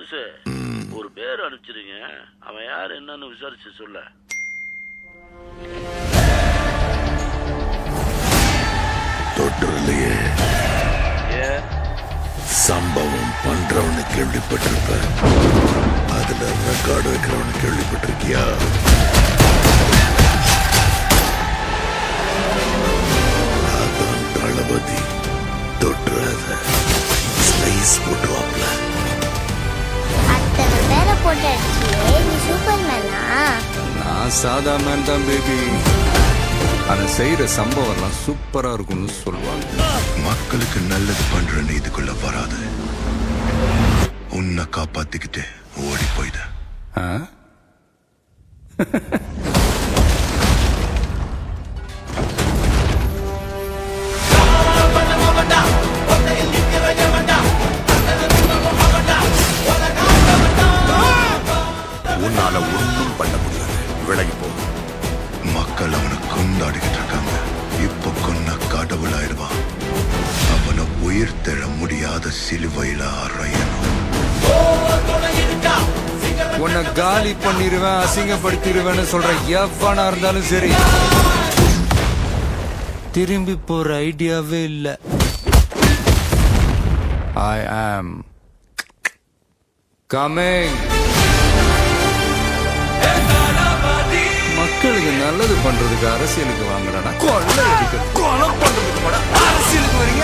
பெருசு ஒரு பேர் அனுப்பிச்சிருங்க, அவன் யார் என்னன்னு விசாரிச்சு சொல்ல. தொட்டுலையே சம்பவம் பண்றவனு கேள்விப்பட்டிருப்ப, அதுல ரெக்கார்டு வைக்கிறவனு கேள்விப்பட்டிருக்கியா? அதான் தளபதி. தொட்டுறாத, ஸ்லைஸ் போட்டுவாப்ல. அத்தனை பேரை போட்டு அடிச்சியே, நீ சூப்பர் மேனா? நான் சாதா மேன் தான் பேபி. ஆனா செய்யற சம்பவம்லாம் சூப்பரா இருக்கும்னு சொல்லுவாங்க. மக்களுக்கு நல்லது பண்றேன்னு இதுக்குள்ள வராது. உன்னை காப்பாத்திக்கிட்டு ஓடி போயிட. உன்னால ஒன்றும் பண்ண முடியாது, விலகி போ. மக்கள் அவனை கொண்டாடிக்கிட்டு இருக்காங்க. இப்ப கொன்ன கடவுளாயிடுவான். அவனை உயிர் தெழ முடியாத சிலுவையில அறையணும். உன்னை காலி பண்ணிருவேன், அசிங்கப்படுத்திடுவேன்னு சொல்ற எவனா இருந்தாலும் சரி, திரும்பி போற ஐடியாவே இல்ல. ஐ ஆம் கமிங். மக்களுக்கு நல்லது பண்றதுக்கு அரசியலுக்கு வாங்குறானா, கொள்ளை அடிக்கிறது கொலை பண்றதுக்கு அரசியலுக்கு வரீங்க.